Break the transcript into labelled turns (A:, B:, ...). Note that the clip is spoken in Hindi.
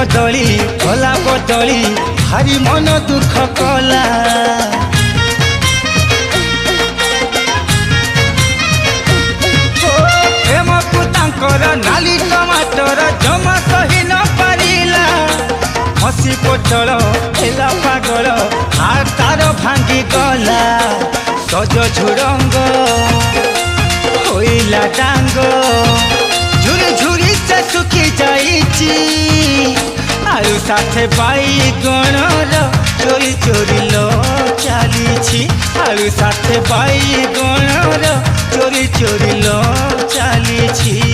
A: कदली भला बदली भारी मन दुख कला प्रेम को तांकर नाली टमाटर जमा सही न पारिला हसी पोटल हेला पागल हार तार भांगी गला सज झुरंग होइला डांग झुरी झुरी से सुखी जाइची आलू साथे बाईगणर चोरी चोरी लो चलीछि आलू साथे बाईगणर चोरी चोरी लो चलीछि।